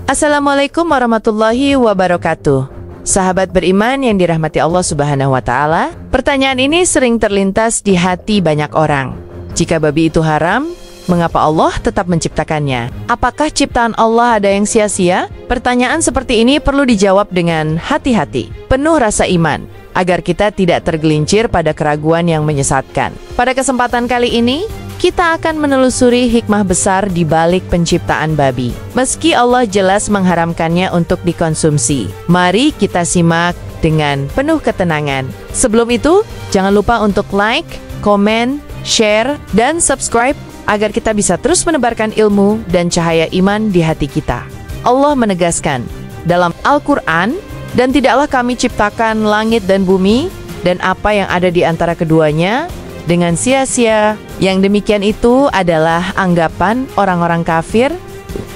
Assalamualaikum warahmatullahi wabarakatuh. Sahabat beriman yang dirahmati Allah Subhanahu wa Ta'ala, pertanyaan ini sering terlintas di hati banyak orang. Jika babi itu haram, mengapa Allah tetap menciptakannya? Apakah ciptaan Allah ada yang sia-sia? Pertanyaan seperti ini perlu dijawab dengan hati-hati, penuh rasa iman, agar kita tidak tergelincir pada keraguan yang menyesatkan. Pada kesempatan kali ini, kita akan menelusuri hikmah besar di balik penciptaan babi. Meski Allah jelas mengharamkannya untuk dikonsumsi, mari kita simak dengan penuh ketenangan. Sebelum itu, jangan lupa untuk like, komen, share, dan subscribe agar kita bisa terus menebarkan ilmu dan cahaya iman di hati kita. Allah menegaskan dalam Al-Quran, "Dan tidaklah kami ciptakan langit dan bumi dan apa yang ada di antara keduanya dengan sia-sia. Yang demikian itu adalah anggapan orang-orang kafir."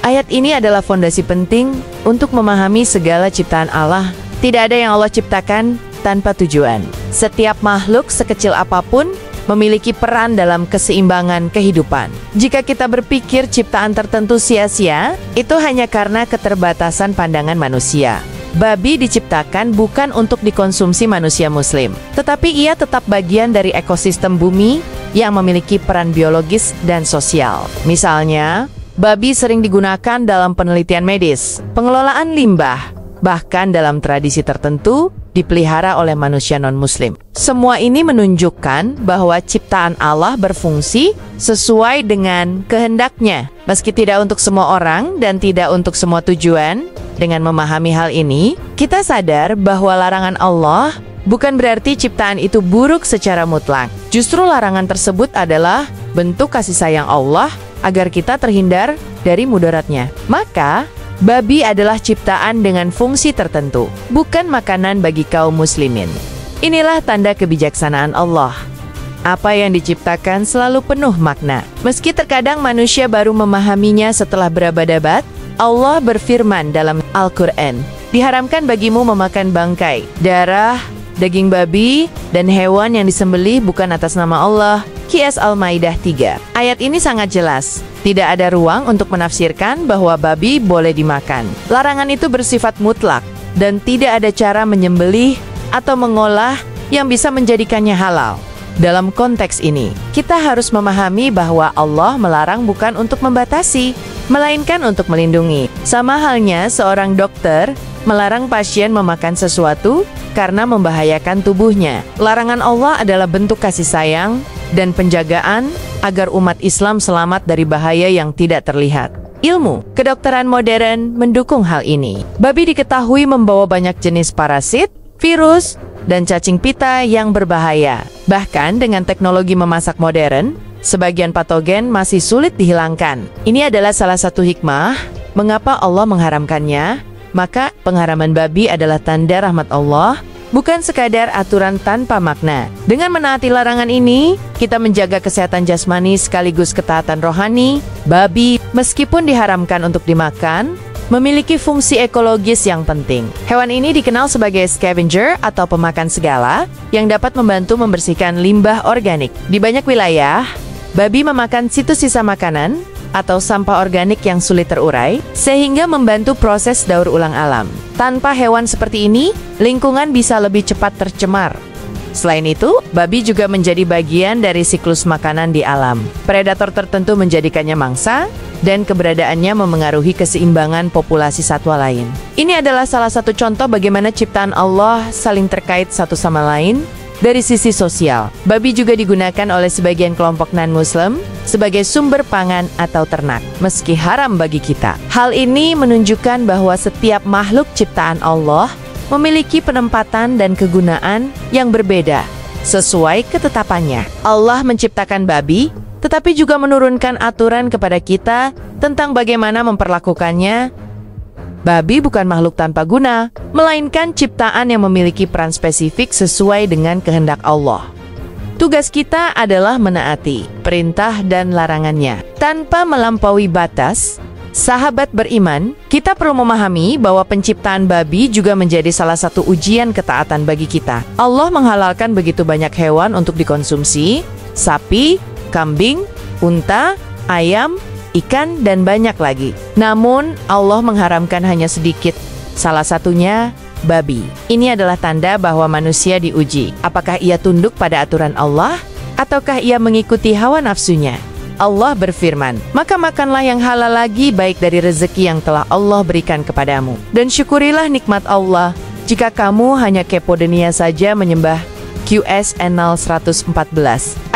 Ayat ini adalah fondasi penting untuk memahami segala ciptaan Allah. Tidak ada yang Allah ciptakan tanpa tujuan. Setiap makhluk sekecil apapun memiliki peran dalam keseimbangan kehidupan. Jika kita berpikir ciptaan tertentu sia-sia, itu hanya karena keterbatasan pandangan manusia. Babi diciptakan bukan untuk dikonsumsi manusia muslim, tetapi ia tetap bagian dari ekosistem bumi yang memiliki peran biologis dan sosial. Misalnya, babi sering digunakan dalam penelitian medis, pengelolaan limbah, bahkan dalam tradisi tertentu dipelihara oleh manusia non-muslim. Semua ini menunjukkan bahwa ciptaan Allah berfungsi sesuai dengan kehendaknya, meski tidak untuk semua orang dan tidak untuk semua tujuan. Dengan memahami hal ini, kita sadar bahwa larangan Allah bukan berarti ciptaan itu buruk secara mutlak. Justru larangan tersebut adalah bentuk kasih sayang Allah agar kita terhindar dari mudaratnya. Maka, babi adalah ciptaan dengan fungsi tertentu, bukan makanan bagi kaum muslimin. Inilah tanda kebijaksanaan Allah. Apa yang diciptakan selalu penuh makna. Meski terkadang manusia baru memahaminya setelah berabad-abad, Allah berfirman dalam Al-Quran, "Diharamkan bagimu memakan bangkai, darah, daging babi, dan hewan yang disembelih bukan atas nama Allah." Qiyas Al-Maidah 3. Ayat ini sangat jelas. Tidak ada ruang untuk menafsirkan bahwa babi boleh dimakan. Larangan itu bersifat mutlak, dan tidak ada cara menyembelih atau mengolah yang bisa menjadikannya halal. Dalam konteks ini, kita harus memahami bahwa Allah melarang bukan untuk membatasi, melainkan untuk melindungi. Sama halnya seorang dokter melarang pasien memakan sesuatu karena membahayakan tubuhnya. Larangan Allah adalah bentuk kasih sayang dan penjagaan agar umat Islam selamat dari bahaya yang tidak terlihat. Ilmu kedokteran modern mendukung hal ini. Babi diketahui membawa banyak jenis parasit, virus, dan cacing pita yang berbahaya. Bahkan dengan teknologi memasak modern, sebagian patogen masih sulit dihilangkan. Ini adalah salah satu hikmah mengapa Allah mengharamkannya. Maka pengharaman babi adalah tanda rahmat Allah, bukan sekadar aturan tanpa makna. Dengan menaati larangan ini, kita menjaga kesehatan jasmani sekaligus ketaatan rohani. Babi, meskipun diharamkan untuk dimakan, memiliki fungsi ekologis yang penting. Hewan ini dikenal sebagai scavenger atau pemakan segala yang dapat membantu membersihkan limbah organik. Di banyak wilayah, babi memakan situs sisa makanan atau sampah organik yang sulit terurai, sehingga membantu proses daur ulang alam. Tanpa hewan seperti ini, lingkungan bisa lebih cepat tercemar. Selain itu, babi juga menjadi bagian dari siklus makanan di alam. Predator tertentu menjadikannya mangsa, dan keberadaannya memengaruhi keseimbangan populasi satwa lain. Ini adalah salah satu contoh bagaimana ciptaan Allah saling terkait satu sama lain. Dari sisi sosial, babi juga digunakan oleh sebagian kelompok non-Muslim sebagai sumber pangan atau ternak, meski haram bagi kita. Hal ini menunjukkan bahwa setiap makhluk ciptaan Allah memiliki penempatan dan kegunaan yang berbeda sesuai ketetapannya. Allah menciptakan babi, tetapi juga menurunkan aturan kepada kita tentang bagaimana memperlakukannya. Babi bukan makhluk tanpa guna, melainkan ciptaan yang memiliki peran spesifik sesuai dengan kehendak Allah. Tugas kita adalah menaati perintah dan larangannya tanpa melampaui batas. Sahabat beriman, kita perlu memahami bahwa penciptaan babi juga menjadi salah satu ujian ketaatan bagi kita. Allah menghalalkan begitu banyak hewan untuk dikonsumsi: sapi, kambing, unta, ayam, ikan, dan banyak lagi. Namun, Allah mengharamkan hanya sedikit, salah satunya babi. Ini adalah tanda bahwa manusia diuji. Apakah ia tunduk pada aturan Allah, ataukah ia mengikuti hawa nafsunya? Allah berfirman, maka makanlah yang halal lagi baik dari rezeki yang telah Allah berikan kepadamu. Dan syukurilah nikmat Allah, jika kamu hanya kepo dunia saja menyembah QSNL 114.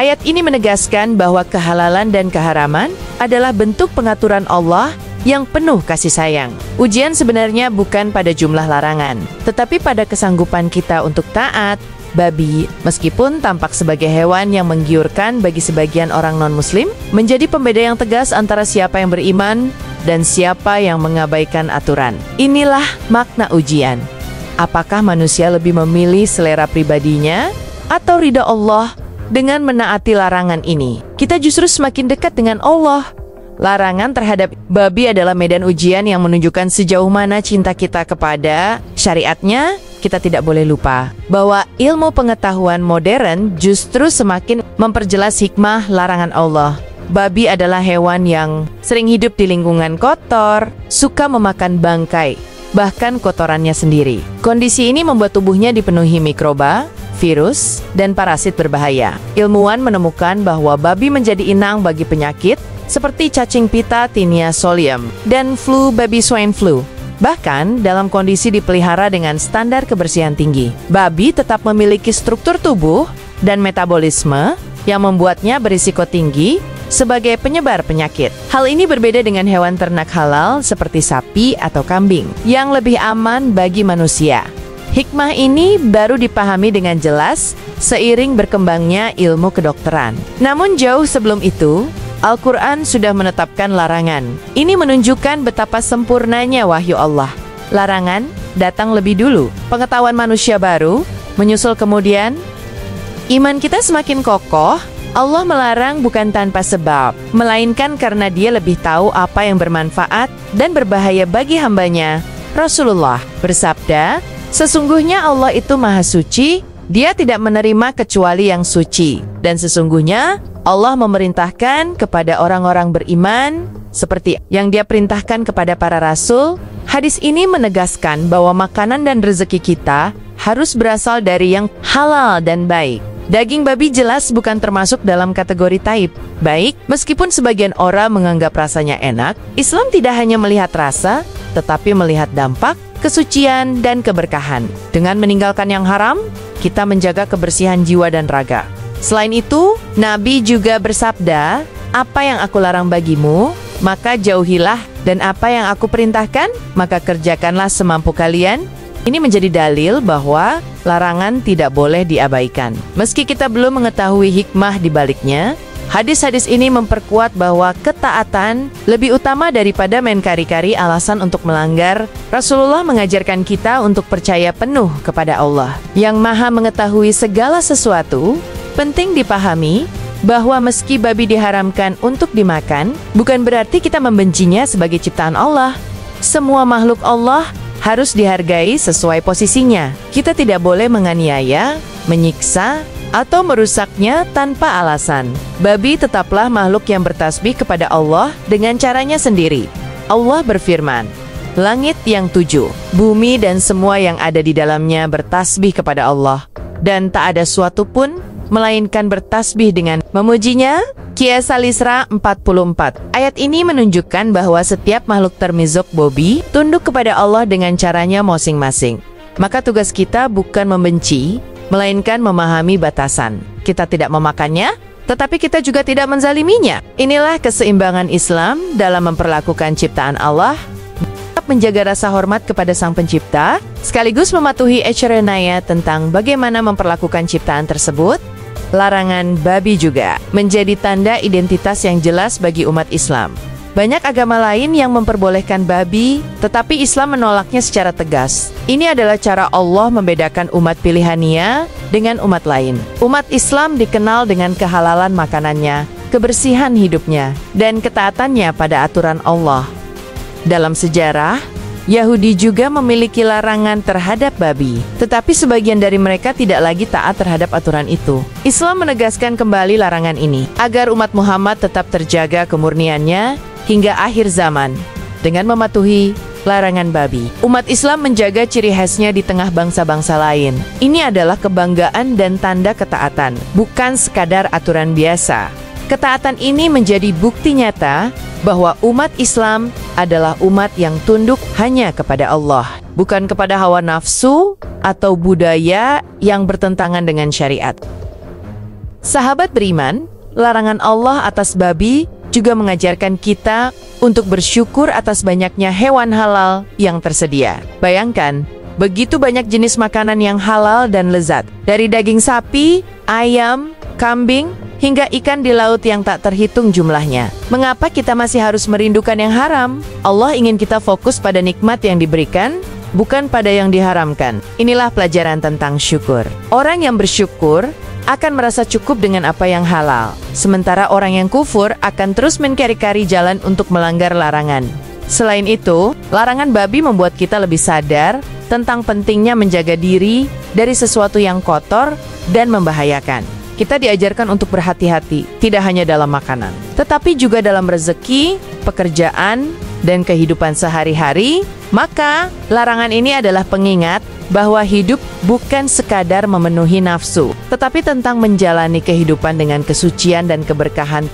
Ayat ini menegaskan bahwa kehalalan dan keharaman adalah bentuk pengaturan Allah yang penuh kasih sayang. Ujian sebenarnya bukan pada jumlah larangan, tetapi pada kesanggupan kita untuk taat. Babi, meskipun tampak sebagai hewan yang menggiurkan bagi sebagian orang non-muslim, menjadi pembeda yang tegas antara siapa yang beriman dan siapa yang mengabaikan aturan. Inilah makna ujian. Apakah manusia lebih memilih selera pribadinya atau ridha Allah dengan menaati larangan ini? Kita justru semakin dekat dengan Allah. Larangan terhadap babi adalah medan ujian yang menunjukkan sejauh mana cinta kita kepada syariatnya. Kita tidak boleh lupa bahwa ilmu pengetahuan modern justru semakin memperjelas hikmah larangan Allah. Babi adalah hewan yang sering hidup di lingkungan kotor, suka memakan bangkai, bahkan kotorannya sendiri. Kondisi ini membuat tubuhnya dipenuhi mikroba, virus, dan parasit berbahaya. Ilmuwan menemukan bahwa babi menjadi inang bagi penyakit seperti cacing pita tinea solium dan flu babi swine flu. Bahkan dalam kondisi dipelihara dengan standar kebersihan tinggi, babi tetap memiliki struktur tubuh dan metabolisme yang membuatnya berisiko tinggi sebagai penyebar penyakit. Hal ini berbeda dengan hewan ternak halal seperti sapi atau kambing yang lebih aman bagi manusia. Hikmah ini baru dipahami dengan jelas seiring berkembangnya ilmu kedokteran. Namun jauh sebelum itu, Al-Quran sudah menetapkan larangan. Ini menunjukkan betapa sempurnanya wahyu Allah. Larangan datang lebih dulu, pengetahuan manusia baru menyusul kemudian. Iman kita semakin kokoh. Allah melarang bukan tanpa sebab, melainkan karena Dia lebih tahu apa yang bermanfaat dan berbahaya bagi hambanya. Rasulullah bersabda, sesungguhnya Allah itu maha suci, Dia tidak menerima kecuali yang suci. Dan sesungguhnya Allah memerintahkan kepada orang-orang beriman seperti yang Dia perintahkan kepada para rasul. Hadis ini menegaskan bahwa makanan dan rezeki kita harus berasal dari yang halal dan baik. Daging babi jelas bukan termasuk dalam kategori taib baik, meskipun sebagian orang menganggap rasanya enak. Islam tidak hanya melihat rasa, tetapi melihat dampak, kesucian, dan keberkahan. Dengan meninggalkan yang haram, kita menjaga kebersihan jiwa dan raga. Selain itu, Nabi juga bersabda, apa yang aku larang bagimu, maka jauhilah, dan apa yang aku perintahkan, maka kerjakanlah semampu kalian. Ini menjadi dalil bahwa larangan tidak boleh diabaikan. Meski kita belum mengetahui hikmah di baliknya, hadis-hadis ini memperkuat bahwa ketaatan lebih utama daripada main kari-kari alasan untuk melanggar. Rasulullah mengajarkan kita untuk percaya penuh kepada Allah yang maha mengetahui segala sesuatu. Penting dipahami bahwa meski babi diharamkan untuk dimakan, bukan berarti kita membencinya sebagai ciptaan Allah. Semua makhluk Allah harus dihargai sesuai posisinya. Kita tidak boleh menganiaya, menyiksa, atau merusaknya tanpa alasan. Babi tetaplah makhluk yang bertasbih kepada Allah dengan caranya sendiri. Allah berfirman, langit yang 7, bumi dan semua yang ada di dalamnya bertasbih kepada Allah, dan tak ada suatu pun melainkan bertasbih dengan memujinya. Qiyas Al-Isra 44. Ayat ini menunjukkan bahwa setiap makhluk termizok bobi tunduk kepada Allah dengan caranya masing-masing. Maka tugas kita bukan membenci, melainkan memahami batasan. Kita tidak memakannya, tetapi kita juga tidak menzaliminya. Inilah keseimbangan Islam dalam memperlakukan ciptaan Allah, menjaga rasa hormat kepada Sang Pencipta, sekaligus mematuhi ecrenaya tentang bagaimana memperlakukan ciptaan tersebut. Larangan babi juga menjadi tanda identitas yang jelas bagi umat Islam. Banyak agama lain yang memperbolehkan babi, tetapi Islam menolaknya secara tegas. Ini adalah cara Allah membedakan umat pilihannya dengan umat lain. Umat Islam dikenal dengan kehalalan makanannya, kebersihan hidupnya, dan ketaatannya pada aturan Allah. Dalam sejarah, Yahudi juga memiliki larangan terhadap babi, tetapi sebagian dari mereka tidak lagi taat terhadap aturan itu. Islam menegaskan kembali larangan ini, agar umat Muhammad tetap terjaga kemurniannya hingga akhir zaman dengan mematuhi larangan babi. Umat Islam menjaga ciri khasnya di tengah bangsa-bangsa lain. Ini adalah kebanggaan dan tanda ketaatan, bukan sekadar aturan biasa. Ketaatan ini menjadi bukti nyata bahwa umat Islam adalah umat yang tunduk hanya kepada Allah, bukan kepada hawa nafsu atau budaya yang bertentangan dengan syariat. Sahabat beriman, larangan Allah atas babi juga mengajarkan kita untuk bersyukur atas banyaknya hewan halal yang tersedia. Bayangkan, begitu banyak jenis makanan yang halal dan lezat, dari daging sapi, ayam, kambing, hingga ikan di laut yang tak terhitung jumlahnya. Mengapa kita masih harus merindukan yang haram? Allah ingin kita fokus pada nikmat yang diberikan, bukan pada yang diharamkan. Inilah pelajaran tentang syukur. Orang yang bersyukur akan merasa cukup dengan apa yang halal, sementara orang yang kufur akan terus mencari-cari jalan untuk melanggar larangan. Selain itu, larangan babi membuat kita lebih sadar tentang pentingnya menjaga diri dari sesuatu yang kotor dan membahayakan. Kita diajarkan untuk berhati-hati, tidak hanya dalam makanan, tetapi juga dalam rezeki, pekerjaan, dan kehidupan sehari-hari. Maka, larangan ini adalah pengingat bahwa hidup bukan sekadar memenuhi nafsu, tetapi tentang menjalani kehidupan dengan kesucian dan keberkahan.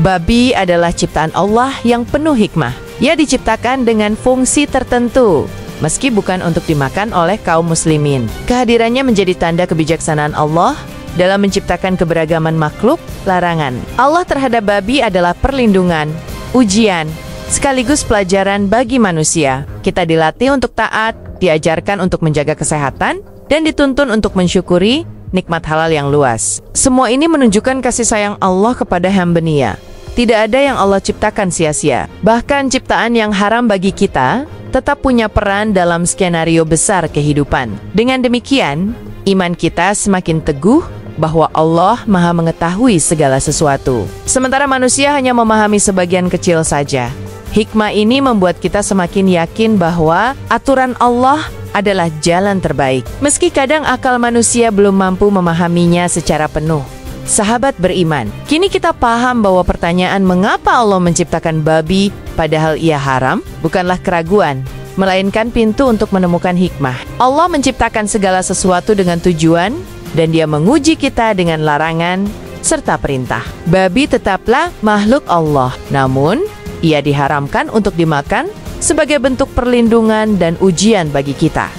Babi adalah ciptaan Allah yang penuh hikmah. Ia diciptakan dengan fungsi tertentu, meski bukan untuk dimakan oleh kaum muslimin. Kehadirannya menjadi tanda kebijaksanaan Allah dalam menciptakan keberagaman makhluk. Larangan Allah terhadap babi adalah perlindungan, ujian, sekaligus pelajaran bagi manusia. Kita dilatih untuk taat, diajarkan untuk menjaga kesehatan, dan dituntun untuk mensyukuri nikmat halal yang luas. Semua ini menunjukkan kasih sayang Allah kepada hamba-Nya. Tidak ada yang Allah ciptakan sia-sia. Bahkan ciptaan yang haram bagi kita tetap punya peran dalam skenario besar kehidupan. Dengan demikian, iman kita semakin teguh bahwa Allah Maha mengetahui segala sesuatu, sementara manusia hanya memahami sebagian kecil saja. Hikmah ini membuat kita semakin yakin bahwa aturan Allah adalah jalan terbaik, meski kadang akal manusia belum mampu memahaminya secara penuh. Sahabat beriman, kini kita paham bahwa pertanyaan mengapa Allah menciptakan babi padahal ia haram bukanlah keraguan, melainkan pintu untuk menemukan hikmah. Allah menciptakan segala sesuatu dengan tujuan, dan Dia menguji kita dengan larangan serta perintah. Babi tetaplah makhluk Allah, namun ia diharamkan untuk dimakan sebagai bentuk perlindungan dan ujian bagi kita.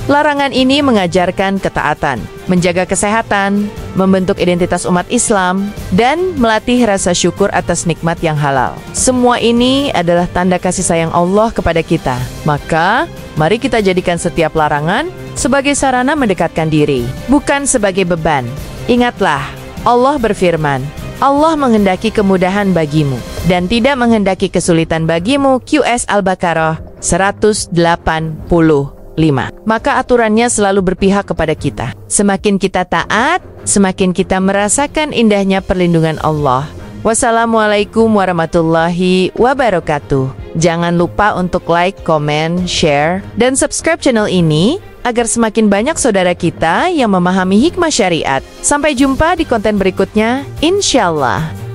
Larangan ini mengajarkan ketaatan, menjaga kesehatan, membentuk identitas umat Islam, dan melatih rasa syukur atas nikmat yang halal. Semua ini adalah tanda kasih sayang Allah kepada kita. Maka, mari kita jadikan setiap larangan sebagai sarana mendekatkan diri, bukan sebagai beban. Ingatlah, Allah berfirman, Allah menghendaki kemudahan bagimu dan tidak menghendaki kesulitan bagimu. QS Al-Baqarah 185. Maka aturannya selalu berpihak kepada kita. Semakin kita taat, semakin kita merasakan indahnya perlindungan Allah. Wassalamualaikum warahmatullahi wabarakatuh. Jangan lupa untuk like, comment, share, dan subscribe channel ini agar semakin banyak saudara kita yang memahami hikmah syariat. Sampai jumpa di konten berikutnya, insyaallah.